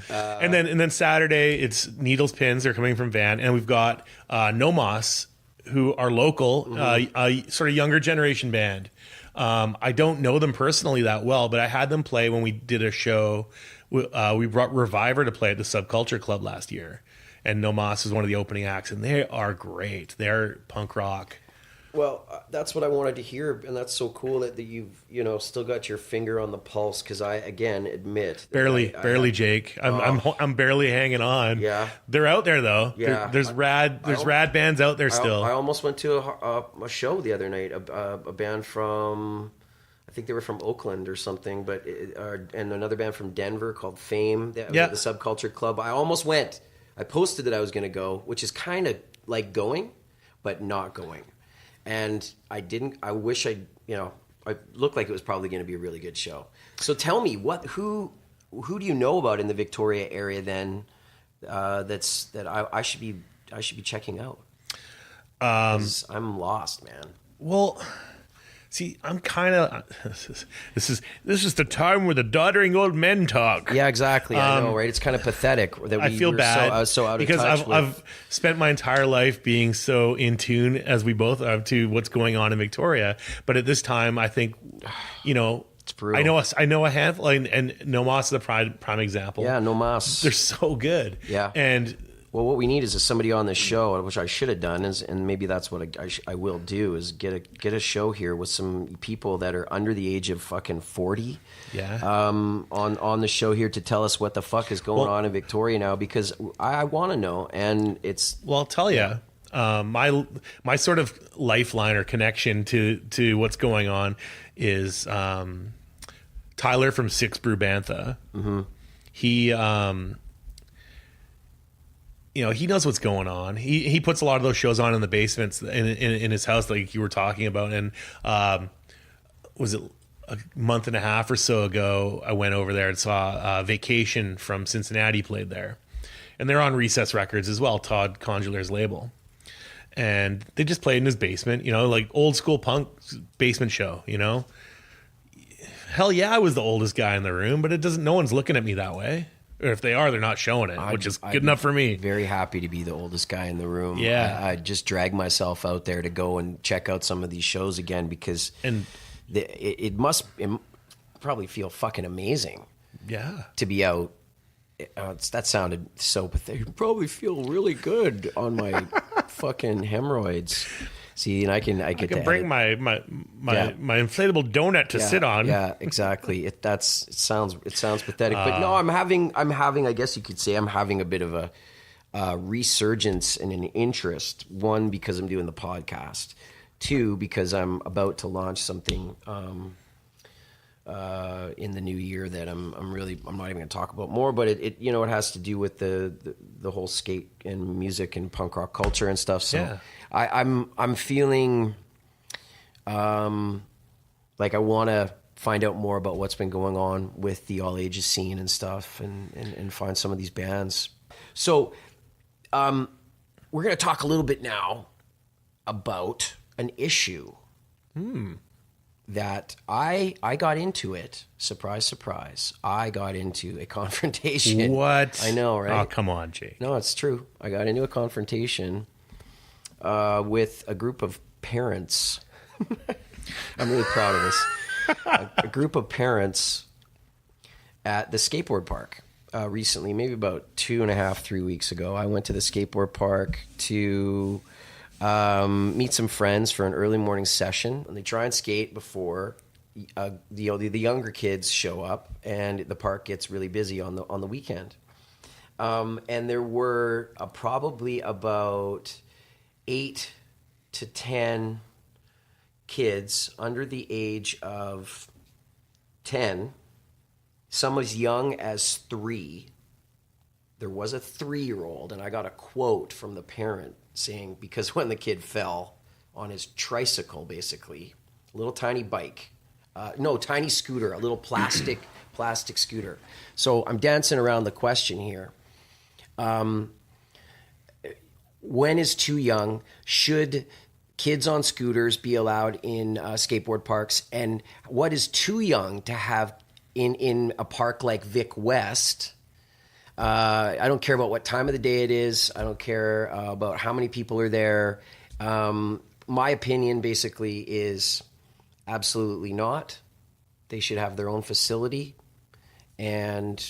And then Saturday, it's Needles Pins. They're coming from Van. And we've got No Moss, who are local, a sort of younger generation band. I don't know them personally that well, but I had them play when we did a show. We brought Reviver to play at the Subculture Club last year. And No Moss is one of the opening acts. And they are great. They're punk rock. Well, that's what I wanted to hear, and that's so cool that you've still got your finger on the pulse. Because I again admit barely, Jake. I'm barely hanging on. Yeah, they're out there though. Yeah, there's rad bands out there still. I almost went to a show the other night. A band from, I think they were from Oakland or something, but and another band from Denver called Fame. The Subculture Club. I almost went. I posted that I was going to go, which is kind of like going, but not going. And I didn't. I wish I looked like it was probably going to be a really good show. So tell me, who do you know about in the Victoria area then? That I should be checking out. I'm lost, man. Well, see, I'm kind of. This is the time where the doddering old men talk. Yeah, exactly. I know, right? It's kind of pathetic that I feel bad so out of because touch I've spent my entire life being so in tune, as we both have, to what's going on in Victoria. But at this time, I think, it's brutal. I know a handful, and No Moss is the prime example. Yeah, No Moss. They're so good. Yeah, and. Well, what we need is somebody on this show, which I should have done, and maybe that's what I will do, is get a show here with some people that are under the age of fucking 40. Yeah. On the show here to tell us what the fuck is going on in Victoria now, because I want to know, and it's. Well, I'll tell you, my sort of lifeline or connection to what's going on is Tyler from Six Brew Bantha. Mm-hmm. He knows what's going on. He puts a lot of those shows on in the basements in his house, like you were talking about. And was it a month and a half or so ago, I went over there and saw Vacation from Cincinnati played there. And they're on Recess Records as well, Todd Congeler's label. And they just played in his basement, you know, like old school punk basement show, you know. Hell yeah, I was the oldest guy in the room, but no one's looking at me that way. Or if they are, they're not showing it, which is good enough for me. Very happy to be the oldest guy in the room. Yeah. I just drag myself out there to go and check out some of these shows again because it must probably feel fucking amazing. Yeah. To be out. That sounded so pathetic. It'd probably feel really good on my fucking hemorrhoids. See, and I can bring my inflatable donut to sit on. Yeah, exactly. It sounds pathetic, but no, I'm having. I guess you could say I'm having a bit of a resurgence and an interest. One, because I'm doing the podcast. Two, because I'm about to launch something in the new year that I'm not even going to talk about more, but it has to do with the whole skate and music and punk rock culture and stuff. So yeah. I'm feeling like I want to find out more about what's been going on with the all ages scene and stuff and find some of these bands. So we're going to talk a little bit now about an issue. That I got into it. Surprise, surprise. I got into a confrontation. What? I know, right? Oh, come on, Jake. No, it's true. I got into a confrontation with a group of parents. I'm really proud of this. A group of parents at the skateboard park recently, maybe about 2.5, 3 weeks ago. I went to the skateboard park to meet some friends for an early morning session, and they try and skate before the younger kids show up, and the park gets really busy on the weekend. And there were probably about 8 to 10 kids under the age of 10, some as young as 3. There was a 3-year-old, and I got a quote from the parent saying, because when the kid fell on his tricycle, basically, a little tiny bike, tiny scooter, a little plastic scooter. So I'm dancing around the question here. When is too young? Should kids on scooters be allowed in skateboard parks? And what is too young to have in a park like Vic West? I don't care about what time of the day it is. I don't care about how many people are there. My opinion basically is absolutely not. They should have their own facility. And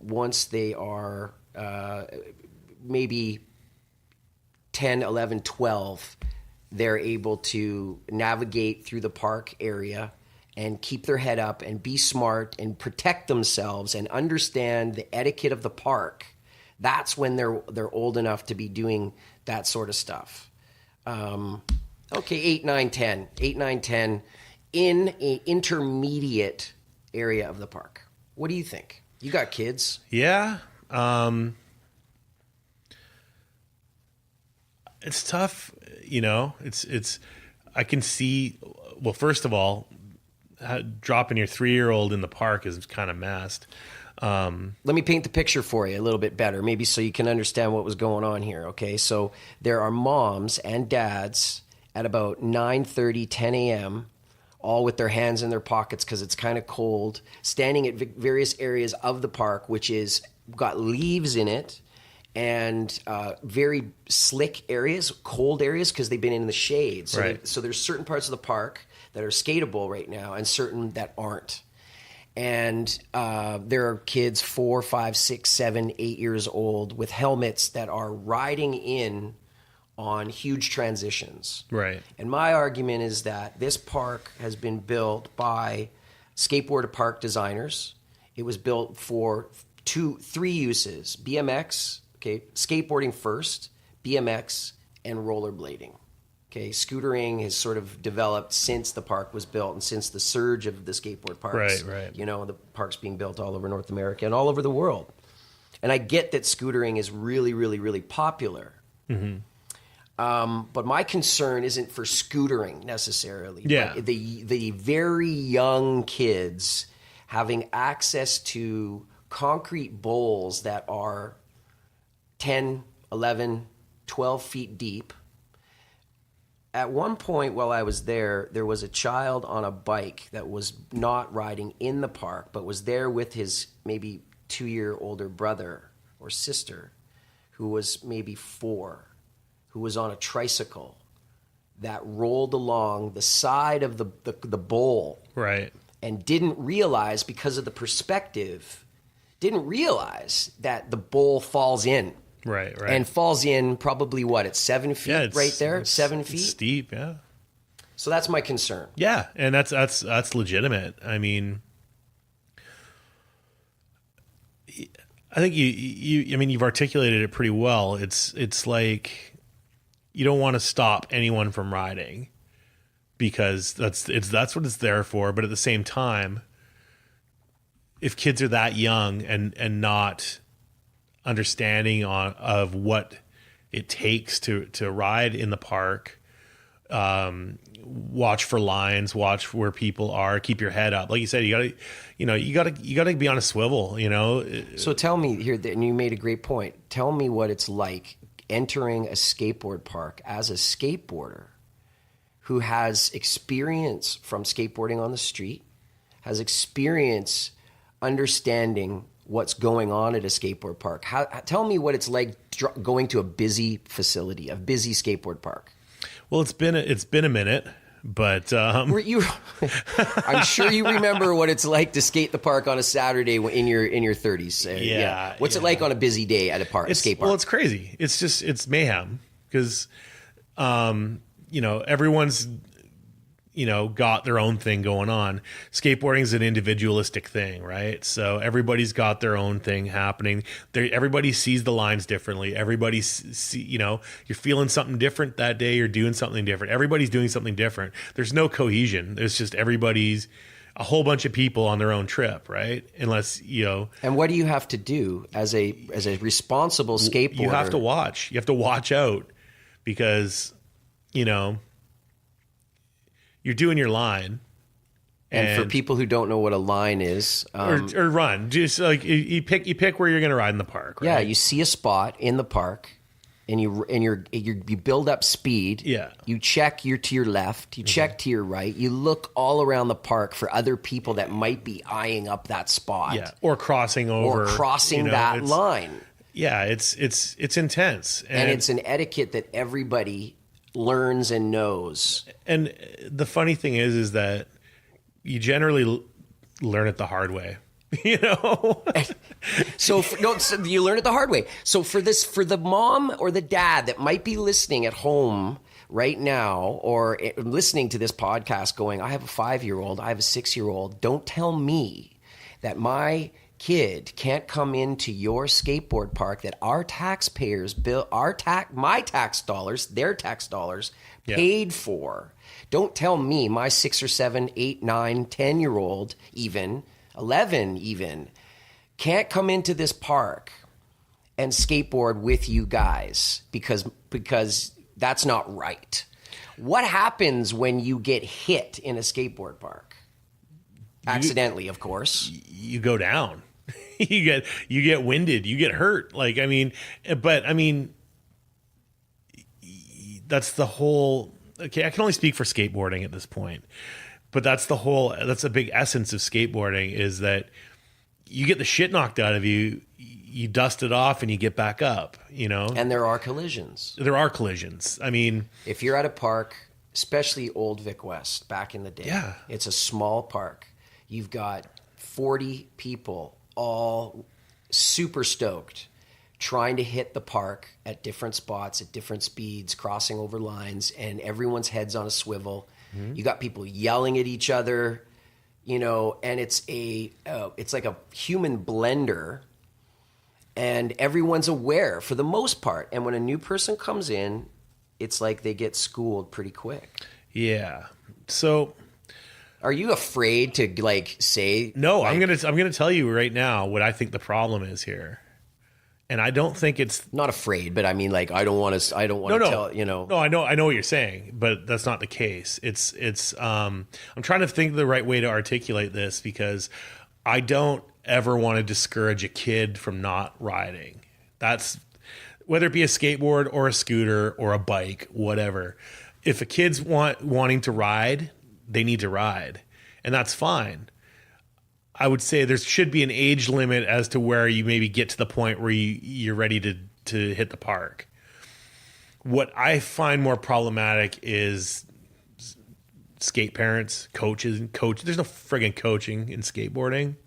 once they are maybe 10, 11, 12, they're able to navigate through the park area and keep their head up and be smart and protect themselves and understand the etiquette of the park. That's when they're old enough to be doing that sort of stuff. Okay, 8, 9, 10. 8, 9, 10 in an intermediate area of the park. What do you think? You got kids. Yeah. It's tough, it's I can see, well, first of all, dropping your 3-year-old in the park is kind of messed. Let me paint the picture for you a little bit better, maybe so you can understand what was going on here, okay? So there are moms and dads at about 9:30, 10 a.m., all with their hands in their pockets because it's kind of cold, standing at various areas of the park, which is got leaves in it and very slick areas, cold areas, because they've been in the shade. So, right. So there's certain parts of the park that are skatable right now and certain that aren't. And there are kids 4, 5, 6, 7, 8 years old with helmets that are riding in on huge transitions. Right. And my argument is that this park has been built by skateboard park designers. It was built for 3 uses: BMX, okay, skateboarding first, BMX, and rollerblading. Okay, scootering has sort of developed since the park was built and since the surge of the skateboard parks. Right. The parks being built all over North America and all over the world. And I get that scootering is really, really, really popular. Mm-hmm. But my concern isn't for scootering necessarily. Yeah. But the very young kids having access to concrete bowls that are 10, 11, 12 feet deep. At one point while I was there was a child on a bike that was not riding in the park, but was there with his maybe 2-year older brother or sister who was maybe 4, who was on a tricycle that rolled along the side of the bowl. Right. And didn't realize, because of the perspective, didn't realize that the bowl falls in. Right. And falls in probably what? It's 7 feet Yeah, right there? 7 feet? It's steep, yeah. So that's my concern. Yeah, and that's legitimate. I mean, I think you've articulated it pretty well. It's like you don't want to stop anyone from riding because that's what it's there for. But at the same time, if kids are that young and not understanding of what it takes to ride in the park, watch for lines, watch where people are, keep your head up. Like you said, you gotta be on a swivel, So tell me here, and you made a great point. Tell me what it's like entering a skateboard park as a skateboarder who has experience from skateboarding on the street, has experience understanding what's going on at a skateboard park. Tell me what it's like going to a busy facility, a busy skateboard park. Well, it's been a minute, but I'm sure you remember what it's like to skate the park on a Saturday in your 30s. Yeah. What's it like on a busy day at a skate park? Well, it's crazy. It's mayhem because everyone's got their own thing going on. Skateboarding is an individualistic thing, right? So everybody's got their own thing happening. Everybody sees the lines differently. Everybody you're feeling something different that day. You're doing something different. Everybody's doing something different. There's no cohesion. There's just everybody's a whole bunch of people on their own trip, right? Unless, And what do you have to do as a responsible skateboarder? You have to watch. You have to watch out because, you're doing your line. And for people who don't know what a line is, or run, just like you pick where you're going to ride in the park. Right? Yeah, you see a spot in the park, and you build up speed. Yeah, you check to your left, you check to your right, you look all around the park for other people that might be eyeing up that spot. Yeah, or crossing over, or crossing that line. Yeah, it's intense, and it's an etiquette that everybody learns and knows. And the funny thing is that you generally learn it the hard way, So you learn it the hard way. So for the mom or the dad that might be listening at home right now or listening to this podcast going, I have a 5-year-old, I have a 6-year-old, don't tell me that my kid can't come into your skateboard park that our taxpayers bill, my tax dollars, their tax dollars paid for. Don't tell me my 6 or 7, 8, 9, 10-year-old, even 11, even can't come into this park and skateboard with you guys because that's not right. What happens when you get hit in a skateboard park? Accidentally, of course. You go down. you get winded, you get hurt. That's the whole. Okay, I can only speak for skateboarding at this point, but that's a big essence of skateboarding is that you get the shit knocked out of you, you dust it off, and you get back up. And there are collisions. If you're at a park, especially Old Vic West, back in the day, it's a small park. You've got 40 people all super stoked trying to hit the park at different spots, at different speeds, crossing over lines, and everyone's head's on a swivel. Mm-hmm. You got people yelling at each other, and it's like a human blender, and everyone's aware for the most part. And when a new person comes in, it's like they get schooled pretty quick. Yeah. So are you afraid to say no? I'm gonna tell you right now what I think the problem is here, And I don't think it's Not afraid, but I mean, like, I don't want to tell, you know. No, I know what you're saying, but that's not the case. I'm trying to think of the right way to articulate this, because I don't ever want to discourage a kid from not riding. That's whether it be a skateboard or a scooter or a bike, whatever. If a kid's wanting to ride, they need to ride, and that's fine. I would say there should be an age limit as to where you maybe get to the point where you're ready to hit the park. What I find more problematic is skate parents, coaches. There's no friggin' coaching in skateboarding.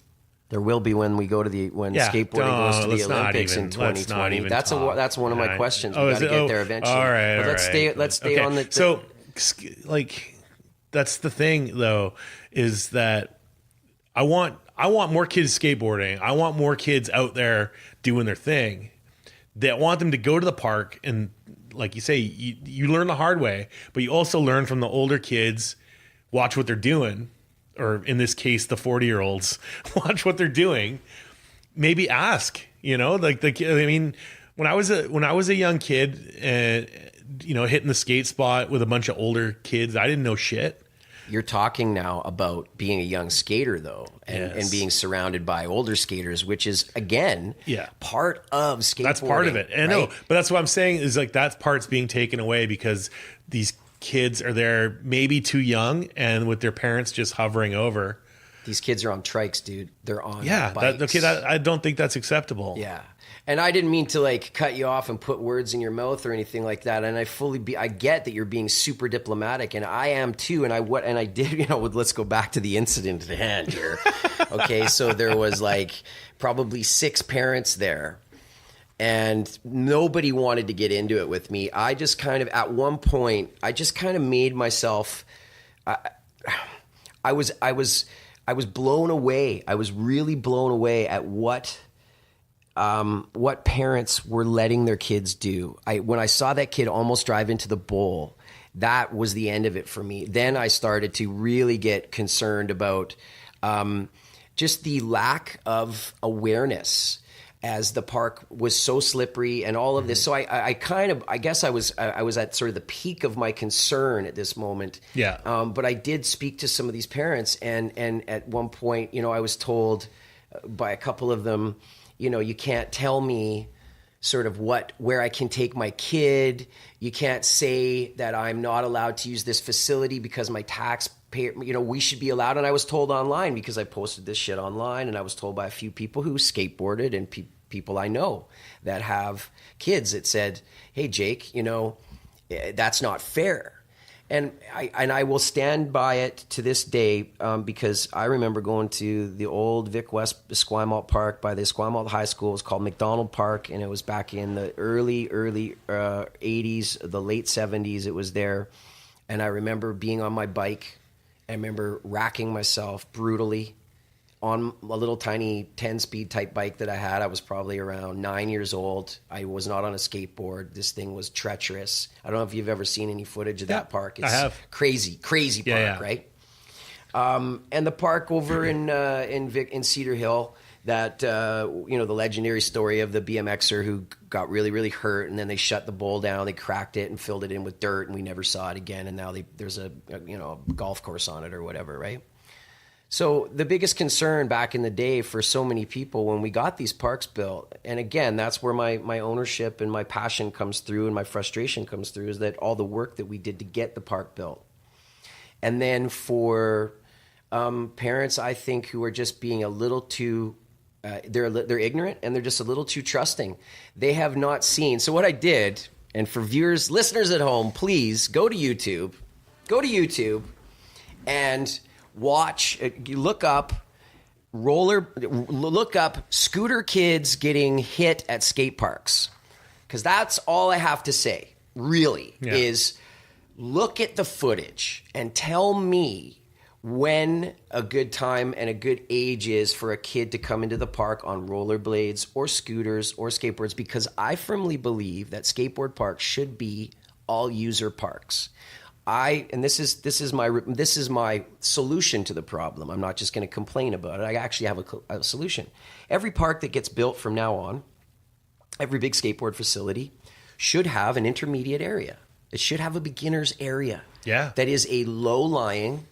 There will be when skateboarding goes to the Olympics in 2020. That's one of my questions. We got to get there eventually. All right, but let's stay on the. So, like, that's the thing, though, is that I want more kids skateboarding. I want more kids out there doing their thing. That want them to go to the park and, like you say, you learn the hard way, but you also learn from the older kids. Watch what they're doing, or in this case, the 40-year-olds. Watch what they're doing. Maybe ask. You know, I mean, when I was a young kid, hitting the skate spot with a bunch of older kids, I didn't know shit. You're talking now about being a young skater, though, and being surrounded by older skaters, which is, again, part of skateboarding. That's part of it. I know, but that's what I'm saying is, like, that part's being taken away because these kids are there maybe too young and with their parents just hovering over. These kids are on trikes, dude. They're on bikes. I don't think that's acceptable. Yeah. And I didn't mean to, like, cut you off and put words in your mouth or anything like that. And I get that you're being super diplomatic, and I am too. And I did, let's go back to the incident at hand here. Okay. So there was like probably 6 parents there, and nobody wanted to get into it with me. I just kind of, at one point, made myself, I was blown away. I was really blown away at what parents were letting their kids do. When I saw that kid almost drive into the bowl, that was the end of it for me. Then I started to really get concerned about just the lack of awareness, as the park was so slippery and all of this. So I guess I was at sort of the peak of my concern at this moment. Yeah. But I did speak to some of these parents, and at one point, I was told by a couple of them, you can't tell me sort of where I can take my kid. You can't say that I'm not allowed to use this facility because my taxpayer, we should be allowed. And I was told online, because I posted this shit online, and I was told by a few people who skateboarded and people I know that have kids, it said, hey, Jake, that's not fair. And I will stand by it to this day, because I remember going to the old Vic West Esquimalt Park by the Esquimalt High School. It was called McDonald Park, and it was back in the early 80s, the late 70s. It was there. And I remember being on my bike. I remember racking myself brutally on a little tiny 10-speed type bike that I had. I was probably around 9 years old. I was not on a skateboard. This thing was treacherous. I don't know if you've ever seen any footage of that park. It's I have. Crazy park, right? And the park over in Cedar Hill, that the legendary story of the BMXer who got really, really hurt, and then they shut the bowl down, they cracked it and filled it in with dirt, and we never saw it again. And now there's a golf course on it or whatever, right? So the biggest concern back in the day for so many people when we got these parks built, and again, that's where my ownership and my passion comes through and my frustration comes through, is that all the work that we did to get the park built. And then for parents, I think, who are just being a little too, they're ignorant, and they're just a little too trusting. They have not seen. So what I did, and for listeners at home, please go to YouTube and watch, look up scooter kids getting hit at skate parks. Because that's all I have to say, really, is look at the footage and tell me when a good time and a good age is for a kid to come into the park on rollerblades or scooters or skateboards, because I firmly believe that skateboard parks should be all user parks. This is my solution to the problem. I'm not just going to complain about it. I actually have a solution. Every park that gets built from now on, every big skateboard facility should have an intermediate area. It should have a beginner's area. Yeah. That is a low-lying,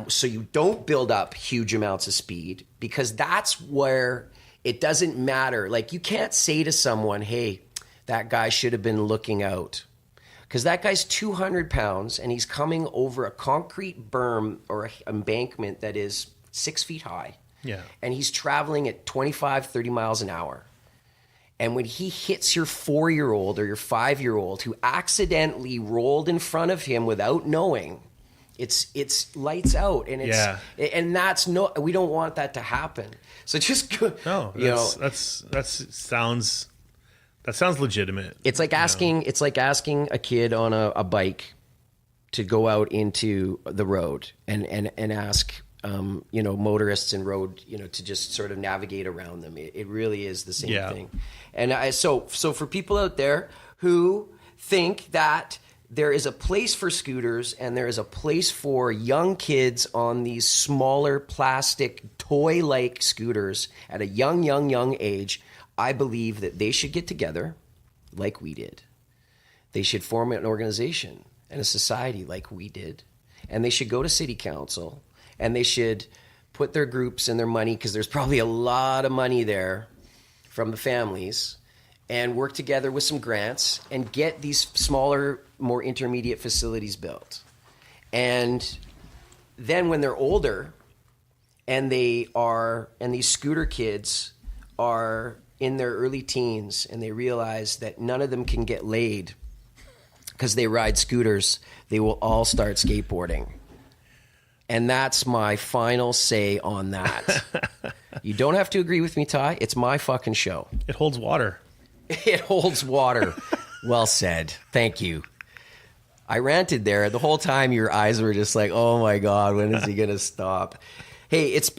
so you don't build up huge amounts of speed, because that's where it doesn't matter. Like, you can't say to someone, hey, that guy should have been looking out. Because that guy's 200 pounds and he's coming over a concrete berm or embankment that is 6 feet high. Yeah. And he's traveling at 25, 30 miles an hour. And when he hits your 4-year-old or your 5-year-old who accidentally rolled in front of him without knowing, it's lights out. And and that's we don't want that to happen. So just no, that sounds legitimate. It's like asking a kid on a bike to go out into the road and ask motorists and road to just sort of navigate around them. It really is the same thing. And so for people out there who think that there is a place for scooters and there is a place for young kids on these smaller plastic toy-like scooters at a young age, I believe that they should get together like we did. They should form an organization and a society like we did. And they should go to city council and they should put their groups and their money, because there's probably a lot of money there from the families, and work together with some grants and get these smaller, more intermediate facilities built. And then when they're older and these scooter kids are in their early teens and they realize that none of them can get laid because they ride scooters, they will all start skateboarding. And that's my final say on that. You don't have to agree with me, Ty. It's my fucking show. It holds water. It holds water. Well said. Thank you. I ranted there. The whole time your eyes were just like, oh my God, when is he going to stop? Hey, it's,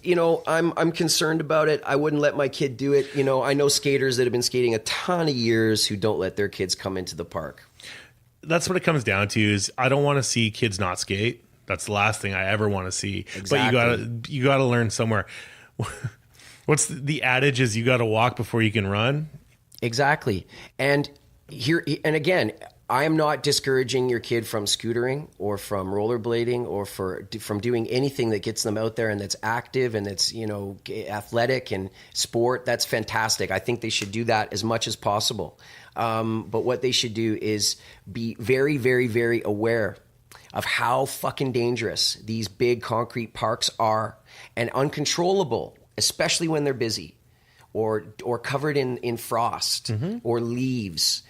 I'm concerned about it. I wouldn't let my kid do it. I know skaters that have been skating a ton of years who don't let their kids come into the park. That's what it comes down to, is I don't want to see kids not skate. That's the last thing I ever want to see. Exactly. But you gotta learn somewhere. What's the adage is you got to walk before you can run? Exactly. And again, I am not discouraging your kid from scootering or from rollerblading or from doing anything that gets them out there and that's active and that's, athletic and sport. That's fantastic. I think they should do that as much as possible. But what they should do is be very, very, very aware of how fucking dangerous these big concrete parks are, and uncontrollable, especially when they're busy or covered in frost or leaves.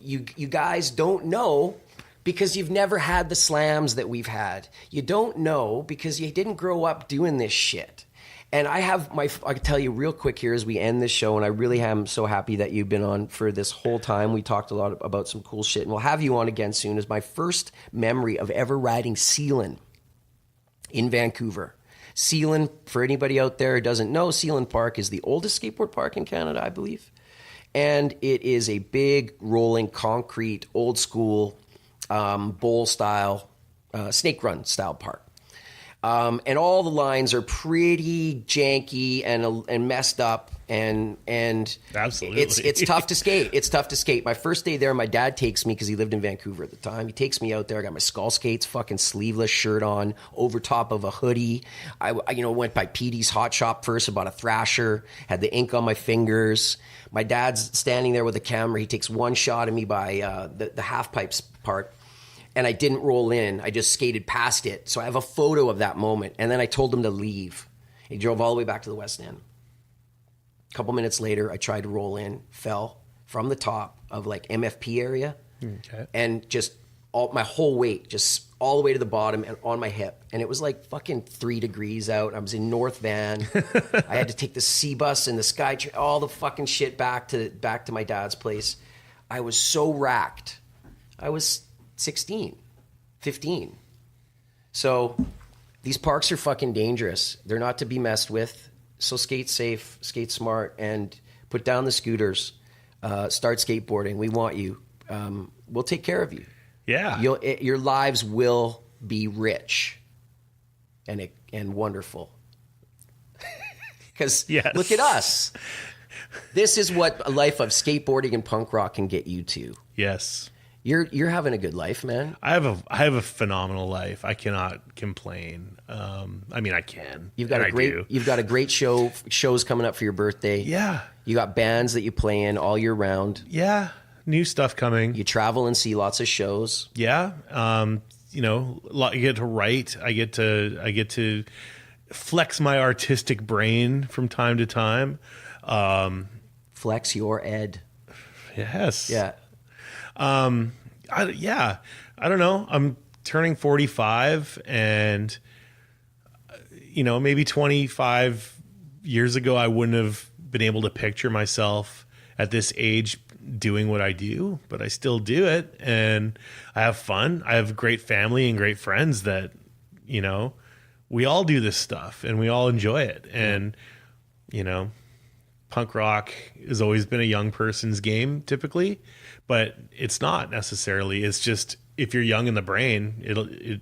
You guys don't know because you've never had the slams that we've had. You don't know because you didn't grow up doing this shit. And I can tell you real quick here as we end this show, and I really am so happy that you've been on for this whole time. We talked a lot about some cool shit, and we'll have you on again soon, is my first memory of ever riding Sealand in Vancouver. Sealand, for anybody out there who doesn't know, Sealand Park is the oldest skateboard park in Canada, I believe. And it is a big, rolling, concrete, old-school, bowl-style, snake run-style park. And all the lines are pretty janky and messed up, and absolutely, it's tough to skate. It's tough to skate. My first day there, my dad takes me, because he lived in Vancouver at the time. He takes me out there. I got my skull skates, fucking sleeveless shirt on, over top of a hoodie. I went by Petey's Hot Shop first, bought a Thrasher, had the ink on my fingers. My dad's standing there with a camera. He takes one shot of me by the half pipes part. And I didn't roll in. I just skated past it. So I have a photo of that moment. And then I told him to leave. He drove all the way back to the West End. A couple minutes later, I tried to roll in, fell from the top of like MFP area. Okay. And just my whole weight, just all the way to the bottom and on my hip. And it was like fucking 3 degrees out. I was in North Van. I had to take the C bus and the Skytrain, all the fucking shit back to my dad's place. I was so racked. I was 16, 15. So these parks are fucking dangerous. They're not to be messed with. So skate safe, skate smart, and put down the scooters. Start skateboarding. We want you. We'll take care of you. Yeah. Your lives will be rich and wonderful. Because yes. Look at us. This is what a life of skateboarding and punk rock can get you to. Yes. You're having a good life, man. I have a phenomenal life. I cannot complain. I mean, I can. You've got a great shows coming up for your birthday. Yeah. You got bands that you play in all year round. Yeah. New stuff coming. You travel and see lots of shows. Yeah. You know, I get to write. I get to flex my artistic brain from time to time. Flex your ed. Yes. Yeah. I don't know. I'm turning 45, and you know, maybe 25 years ago, I wouldn't have been able to picture myself at this age doing what I do, but I still do it, and I have fun. I have great family and great friends that, you know, we all do this stuff and we all enjoy it. And, you know, punk rock has always been a young person's game typically, but it's not necessarily. It's just, if you're young in the brain,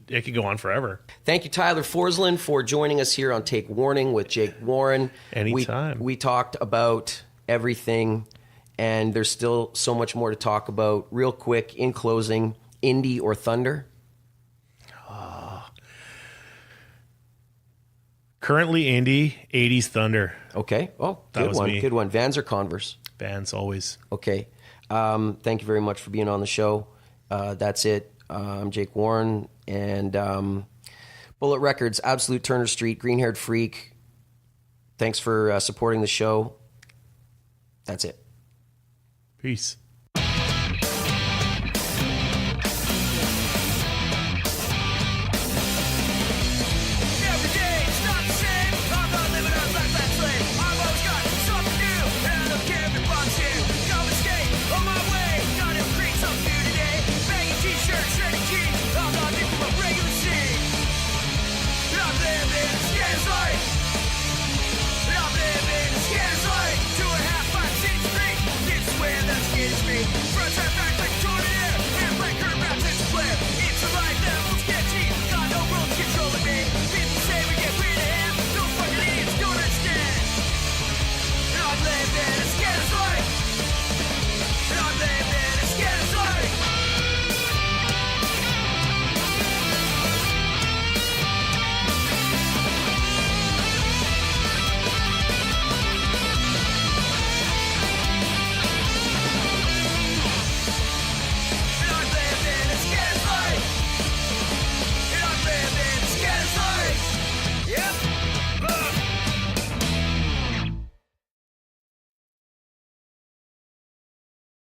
it could go on forever. Thank you, Tyler Forsland, for joining us here on Take Warning with Jake Warren. Anytime. We talked about everything, and there's still so much more to talk about. Real quick, in closing, indie or thunder? Currently indie, 80s thunder. Okay. Oh, That good was one. me. Good one. Vans or Converse? Vans always. Okay. Thank you very much for being on the show. That's it. I'm Jake Warren, and Bullet Records, Absolute Turner Street, Green Haired Freak. Thanks for supporting the show. That's it. Peace.